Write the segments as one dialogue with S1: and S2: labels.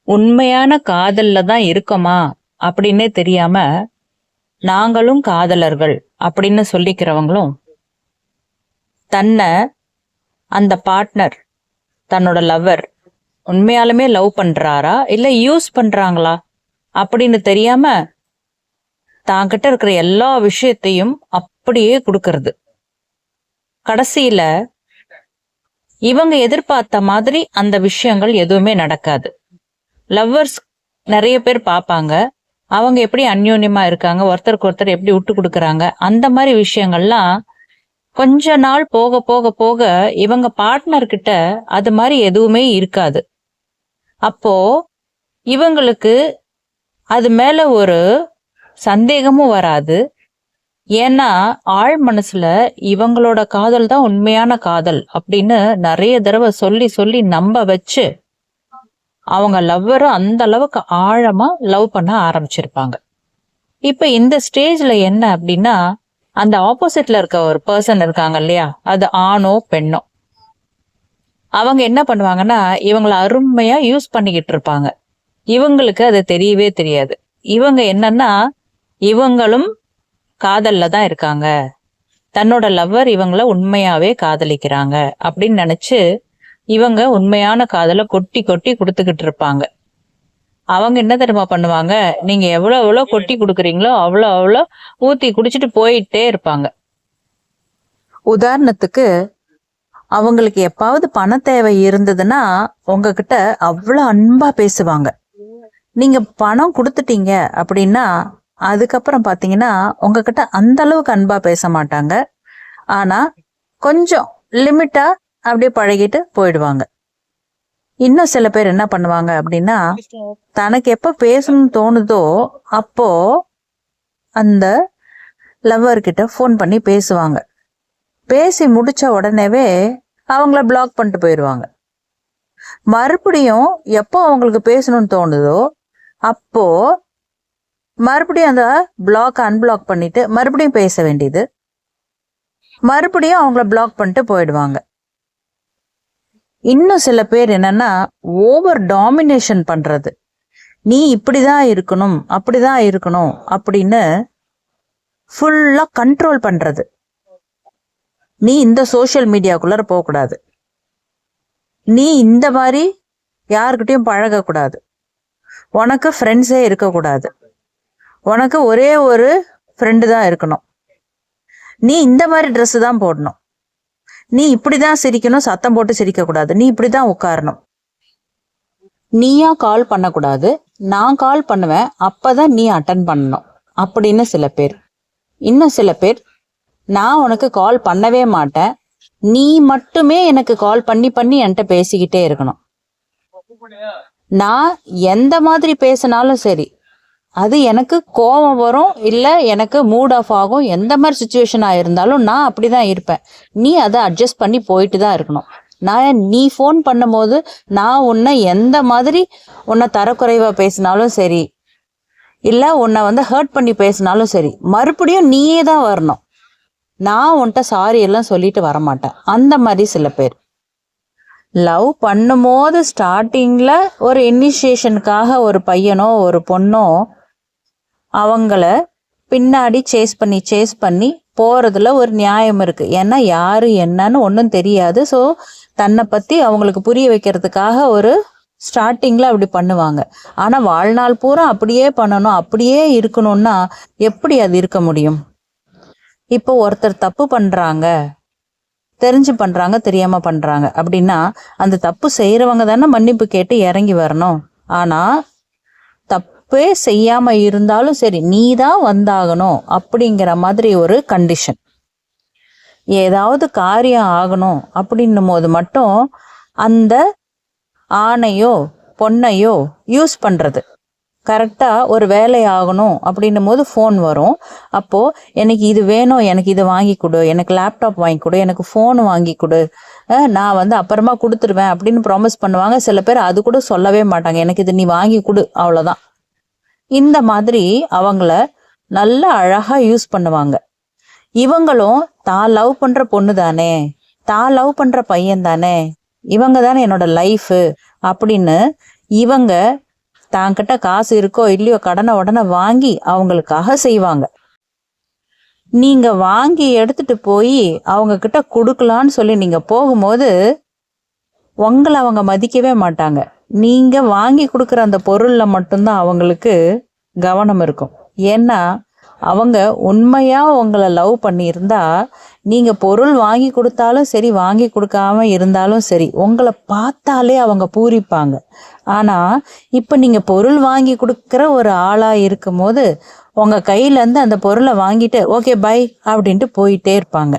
S1: உண்மையான காதல்ல தான் இருக்கோமா அப்படின்னே தெரியாம நாங்களும் காதலர்கள் அப்படின்னு சொல்லிக்கிறவங்களும் தன்னை அந்த பார்ட்னர் தன்னோட லவ்வர் உண்மையாலுமே லவ் பண்றாரா இல்ல யூஸ் பண்றாங்களா அப்படின்னு தெரியாம தாங்கிட்ட இருக்கிற எல்லா விஷயத்தையும் அப்படியே கொடுக்கறது. கடைசியில இவங்க எதிர்பார்த்த மாதிரி அந்த விஷயங்கள் எதுவுமே நடக்காது. லவ்வர்ஸ் நிறைய பேர் பார்ப்பாங்க, அவங்க எப்படி அந்யோன்யமா இருக்காங்க, ஒருத்தருக்கு ஒருத்தர் எப்படி விட்டு கொடுக்குறாங்க, அந்த மாதிரி விஷயங்கள்லாம் கொஞ்ச நாள் போக போக போக இவங்க பார்ட்னர் கிட்ட அது மாதிரி எதுவுமே இருக்காது. அப்போ இவங்களுக்கு அது மேல ஒரு சந்தேகமும் வராது. ஏன்னா ஆழ் மனசுல இவங்களோட காதல் தான் உண்மையான காதல் அப்படின்னு நிறைய தடவை சொல்லி சொல்லி நம்ப வச்சு அவங்க லவ்வரை அந்த அளவுக்கு ஆழமா லவ் பண்ண ஆரம்பிச்சிருப்பாங்க. இப்ப இந்த ஸ்டேஜ்ல என்ன அப்படின்னா, அந்த ஆப்போசிட்ல இருக்க ஒரு பர்சன் இருக்காங்க இல்லையா, அது ஆணோ பெண்ணோ, அவங்க என்ன பண்ணுவாங்கன்னா இவங்களை அருமையா யூஸ் பண்ணிக்கிட்டு இருப்பாங்க. இவங்களுக்கு அது தெரியவே தெரியாது. இவங்க என்னன்னா இவங்களும் காதல்ல தான் இருக்காங்க, தன்னோட லவ்வர் இவங்கள உண்மையாவே காதலிக்கிறாங்க அப்படின்னு நினைச்சு இவங்க உண்மையான காதலை கொட்டி கொட்டி கொடுத்துக்கிட்டு இருப்பாங்க. அவங்க என்ன தெரியுமா பண்ணுவாங்க, நீங்க எவ்வளவு எவ்வளவு கொட்டி கொடுக்குறீங்களோ அவ்வளோ அவ்வளோ ஊத்தி குடிச்சிட்டு போயிட்டே இருப்பாங்க. உதாரணத்துக்கு அவங்களுக்கு எப்பாவது பண தேவை இருந்ததுன்னா உங்ககிட்ட அவ்வளோ அன்பா பேசுவாங்க. நீங்க பணம் கொடுத்துட்டீங்க அப்படின்னா அதுக்கப்புறம் பாத்தீங்கன்னா உங்ககிட்ட அந்த அளவுக்கு அன்பா பேச மாட்டாங்க. ஆனா கொஞ்சம் லிமிட்டா அப்படியே பழகிட்டு போயிடுவாங்க. இன்னும் சில பேர் என்ன பண்ணுவாங்க அப்படின்னா, தனக்கு எப்ப பேசணும்னு தோணுதோ அப்போ அந்த லவ்வர் கிட்ட ஃபோன் பண்ணி பேசுவாங்க. பேசி முடிச்ச உடனேவே அவங்கள பிளாக் பண்ணிட்டு போயிடுவாங்க. மறுபடியும் எப்போ அவங்களுக்கு பேசணும்னு தோணுதோ அப்போ மறுபடியும் அந்த பிளாக் அன்பிளாக் பண்ணிட்டு மறுபடியும் பேச வேண்டியது, மறுபடியும் அவங்கள பிளாக் பண்ணிட்டு போயிடுவாங்க. இன்னும் சில பேர் என்னன்னா ஓவர் டாமினேஷன் பண்றது, நீ இப்படிதான் இருக்கணும் அப்படிதான் இருக்கணும் அப்படின்னு ஃபுல்லா கண்ட்ரோல் பண்றது. நீ இந்த சோஷியல் மீடியாக்குள்ளார போகக்கூடாது, நீ இந்த மாதிரி யாருக்கிட்டையும் பழகக்கூடாது, உனக்கு ஃப்ரெண்ட்ஸே இருக்கக்கூடாது, உனக்கு ஒரே ஒரு ஃப்ரெண்டு தான் இருக்கணும், நீ இந்த மாதிரி ட்ரெஸ் தான் போடணும், நீ இப்படிதான் சிரிக்கணும், சத்தம் போட்டு சிரிக்க கூடாது, நீ இப்படிதான் உட்காரணும், நீயா கால் பண்ணக்கூடாது, நான் கால் பண்ணுவேன் அப்பதான் நீ அட்டன் பண்ணணும் அப்படின்னு சில பேர். இன்னும் சில பேர், நான் உனக்கு கால் பண்ணவே மாட்டேன், நீ மட்டுமே எனக்கு கால் பண்ணி பண்ணி என்கிட்ட பேசிக்கிட்டே இருக்கணும், நான் எந்த மாதிரி பேசினாலும் சரி அது எனக்கு கோபம் வரும் இல்லை எனக்கு மூட் ஆஃப் ஆகும், எந்த மாதிரி சுச்சுவேஷனாக இருந்தாலும் நான் அப்படி தான் இருப்பேன், நீ அதை அட்ஜஸ்ட் பண்ணி போயிட்டு தான் இருக்கணும். நீ ஃபோன் பண்ணும்போது நான் உன்னை எந்த மாதிரி உன்னை தரக்குறைவாக பேசினாலும் சரி இல்லை உன்னை ஹர்ட் பண்ணி பேசினாலும் சரி மறுபடியும் நீயே தான் வரணும், நான் உன்கிட்ட சாரி எல்லாம் சொல்லிட்டு வரமாட்டேன். அந்த மாதிரி சில பேர் லவ் பண்ணும்போது ஸ்டார்டிங்கில் ஒரு இனிஷியேஷனுக்காக ஒரு பையனோ ஒரு பொண்ணோ அவங்கள பின்னாடி சேஸ் பண்ணி போகிறதுல ஒரு நியாயம் இருக்குது. ஏன்னா யார் என்னன்னு ஒன்றும் தெரியாது. ஸோ தன்னை பற்றி அவங்களுக்கு புரிய வைக்கிறதுக்காக ஒரு ஸ்டார்டிங்கில் அப்படி பண்ணுவாங்க. ஆனால் வாழ்நாள் பூரா அப்படியே பண்ணணும் அப்படியே இருக்கணும்னா எப்படி அது இருக்க முடியும்? இப்போ ஒருத்தர் தப்பு பண்ணுறாங்க, தெரிஞ்சு பண்ணுறாங்க தெரியாமல் பண்ணுறாங்க அப்படின்னா அந்த தப்பு செய்கிறவங்க தானே மன்னிப்பு கேட்டு இறங்கி வரணும். ஆனால் தப்பே செய்யாமல் இருந்தாலும் சரி நீ தான் வந்தாகணும் அப்படிங்கிற மாதிரி ஒரு கண்டிஷன். ஏதாவது காரியம் ஆகணும் அப்படின்னும் போது மட்டும் அந்த ஆணையோ பொண்ணையோ யூஸ் பண்ணுறது. கரெக்டாக ஒரு வேலை ஆகணும் அப்படின்னும் போது ஃபோன் வரும், அப்போது எனக்கு இது வேணும், எனக்கு இது வாங்கி கொடு, எனக்கு லேப்டாப் வாங்கி கொடு, எனக்கு ஃபோன் வாங்கி கொடு, நான் அப்புறமா கொடுத்துருவேன் அப்படின்னு ப்ராமிஸ் பண்ணுவாங்க. சில பேர் அது கூட சொல்லவே மாட்டாங்க, எனக்கு இது நீ வாங்கி கொடு அவ்வளோதான். இந்த மாதிரி அவங்கள நல்லா அழகாக யூஸ் பண்ணுவாங்க. இவங்களும் தான் லவ் பண்ணுற பொண்ணு தானே, தான் லவ் பண்ணுற பையன் தானே, இவங்க தானே என்னோட லைஃபு அப்படின்னு இவங்க தாங்கிட்ட காசு இருக்கோ இல்லையோ கடனை உடனே வாங்கி அவங்களுக்காக செய்வாங்க. நீங்க வாங்கி எடுத்துட்டு போய் அவங்க கிட்ட கொடுக்கலான்னு சொல்லி நீங்க போகும்போது உங்களை அவங்க மதிக்கவே மாட்டாங்க. நீங்க வாங்கி கொடுக்குற அந்த பொருள்ல மட்டும்தான் அவங்களுக்கு கவனம் இருக்கும். ஏன்னா அவங்க உண்மையா உங்களை லவ் பண்ணியிருந்தா நீங்க பொருள் வாங்கி கொடுத்தாலும் சரி, வாங்கி கொடுக்காம இருந்தாலும் சரி, உங்களை பார்த்தாலே அவங்க பூரிப்பாங்க. ஆனா இப்ப நீங்க பொருள் வாங்கி கொடுக்குற ஒரு ஆளா இருக்கும் போது உங்க கையில இருந்து அந்த பொருளை வாங்கிட்டு ஓகே பை அப்படின்ட்டு போயிட்டே இருப்பாங்க.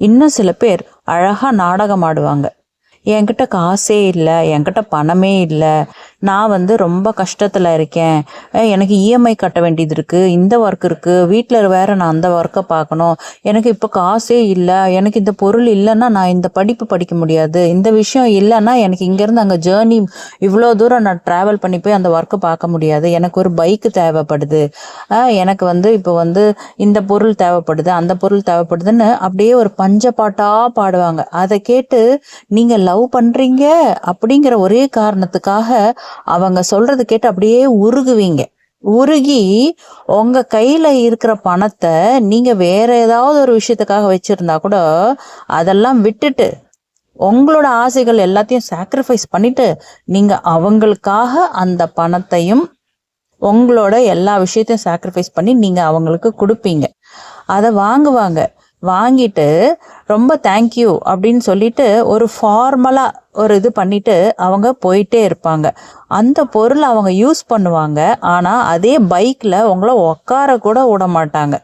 S1: இன்னும் சில பேர் அழகா நாடகம் ஆடுவாங்க. என்கிட்ட காசே இல்லை, என்கிட்ட பணமே இல்லை, நான் ரொம்ப கஷ்டத்தில் இருக்கேன், எனக்கு இஎம்ஐ கட்ட வேண்டியது இருக்குது, இந்த ஒர்க் இருக்குது, வீட்டில் வேறு நான் அந்த ஒர்க்கை பார்க்கணும், எனக்கு இப்போ காசே இல்லை, எனக்கு இந்த பொருள் இல்லைன்னா நான் இந்த படிப்பு படிக்க முடியாது, இந்த விஷயம் இல்லைன்னா எனக்கு இங்கேருந்து அங்கே ஜேர்னி இவ்வளோ தூரம் நான் ட்ராவல் பண்ணி போய் அந்த ஒர்க்கை பார்க்க முடியாது, எனக்கு ஒரு பைக்கு தேவைப்படுது, எனக்கு இப்போ இந்த பொருள் தேவைப்படுது, அந்த பொருள் தேவைப்படுதுன்னு அப்படியே ஒரு பஞ்சப்பாட்டாக பாடுவாங்க. அதை கேட்டு நீங்கள் லவ் பண்றீங்க அப்படிங்கிற ஒரே காரணத்துக்காக அவங்க சொல்றது கேட்டு அப்படியே உருகுவீங்க. உருகி உங்க கையில இருக்கிற பணத்தை நீங்க வேற ஏதாவது ஒரு விஷயத்துக்காக வச்சிருந்தா கூட அதெல்லாம் விட்டுட்டு உங்களோட ஆசைகள் எல்லாத்தையும் சாக்ரிஃபைஸ் பண்ணிட்டு நீங்க அவங்களுக்காக அந்த பணத்தையும் உங்களோட எல்லா விஷயத்தையும் சாக்ரிஃபைஸ் பண்ணி நீங்க அவங்களுக்கு கொடுப்பீங்க. அதை வாங்குவாங்க. வாங்கிட்டு ரொம்ப தேங்க்யூ அப்படின்னு சொல்லிட்டு ஒரு ஃபார்மலா ஒரு இது பண்ணிட்டு அவங்க போயிட்டே இருப்பாங்க. அந்த பொருள் அவங்க யூஸ் பண்ணுவாங்க. ஆனா அதே பைக்ல உங்களை உட்கார கூட விட மாட்டாங்க.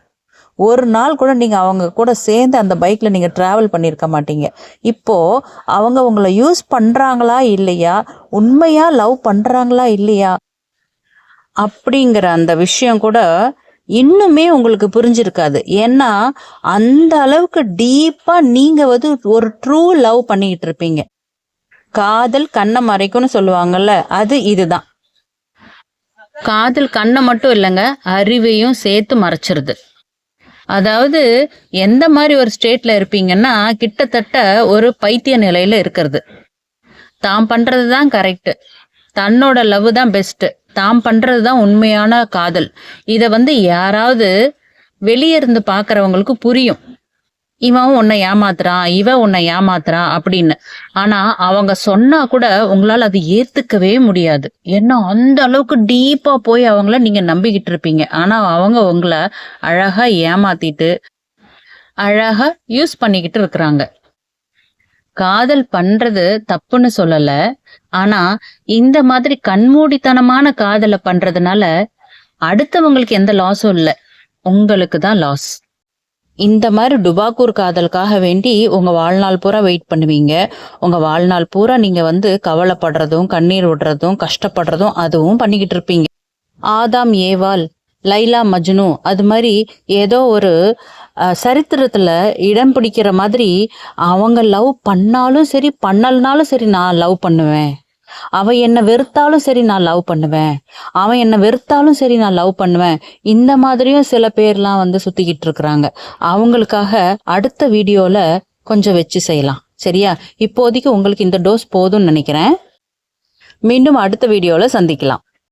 S1: ஒரு நாள் கூட நீங்க அவங்க கூட சேர்ந்து அந்த பைக்ல நீங்க டிராவல் பண்ணியிருக்க மாட்டீங்க. இப்போ அவங்க உங்களை யூஸ் பண்றாங்களா இல்லையா, உண்மையா லவ் பண்றாங்களா இல்லையா அப்படிங்கிற அந்த விஷயம் கூட இன்னுமே உங்களுக்கு புரிஞ்சிருக்காது. ஏன்னா அந்த அளவுக்கு டீப்பா நீங்க ஒரு ட்ரூ லவ் பண்ணிக்கிட்டு இருப்பீங்க. காதல் கண்ணை மறைக்கும்னு சொல்லுவாங்கல்ல, அது இதுதான். காதல் கண்ணை மட்டும் இல்லைங்க, அறிவையும் சேர்த்து மறைச்சிருது. அதாவது எந்த மாதிரி ஒரு ஸ்டேட்ல இருப்பீங்கன்னா கிட்டத்தட்ட ஒரு பைத்திய நிலையில இருக்கிறது. தான் பண்றது தான் கரெக்ட், தன்னோட லவ் தான் பெஸ்ட், தாம் பண்றது தான் உண்மையான காதல். இதை யாராவது வெளியே இருந்து பார்க்கறவங்களுக்கு புரியும், இவன் உன்னை ஏமாத்துறான், இவன் உன்னை ஏமாத்துறான் அப்படின்னு. ஆனா அவங்க சொன்னா கூட உங்களால அது ஏத்துக்கவே முடியாது. ஏன்னா அந்த அளவுக்கு டீப்பா போய் அவங்கள நீங்க நம்பிக்கிட்டு இருப்பீங்க. ஆனா அவங்க உங்களை அழகா ஏமாத்திட்டு அழகா யூஸ் பண்ணிக்கிட்டு இருக்கிறாங்க. காதல் பண்றது தப்புன்னு சொல்லல, ஆனா இந்த மாதிரி கண்மூடித்தனமான காதலை பண்றதுனால அடுத்தவங்களுக்கு எந்த லாஸும் இல்லை, உங்களுக்கு தான் லாஸ். இந்த மாதிரி டுபாக்கூர் காதலுக்காக வேண்டி உங்க வாழ்நாள் பூரா வெயிட் பண்ணுவீங்க. உங்க வாழ்நாள் பூரா நீங்க கவலைப்படுறதும் கண்ணீர் விடுறதும் கஷ்டப்படுறதும் அதுவும் பண்ணிக்கிட்டு இருப்பீங்க. ஆதாம் ஏவாள், லைலா மஜ்னு, அது மாதிரி ஏதோ ஒரு சரித்திரத்துல இடம் பிடிக்கிற மாதிரி அவங்க லவ் பண்ணாலும் சரி பண்ணலனாலும் சரி நான் லவ் பண்ணுவேன், அவன் என்னை வெறுத்தாலும் சரி நான் லவ் பண்ணுவேன், அவன் என்னை வெறுத்தாலும் சரி நான் லவ் பண்ணுவேன், இந்த மாதிரியும் சில பேர்லாம் சுத்திக்கிட்டு இருக்கிறாங்க. அவங்களுக்காக அடுத்த வீடியோல கொஞ்சம் வச்சு செய்யலாம். சரியா? இப்போதைக்கு உங்களுக்கு இந்த டோஸ் போதும்னு நினைக்கிறேன். மீண்டும் அடுத்த வீடியோல சந்திக்கலாம்.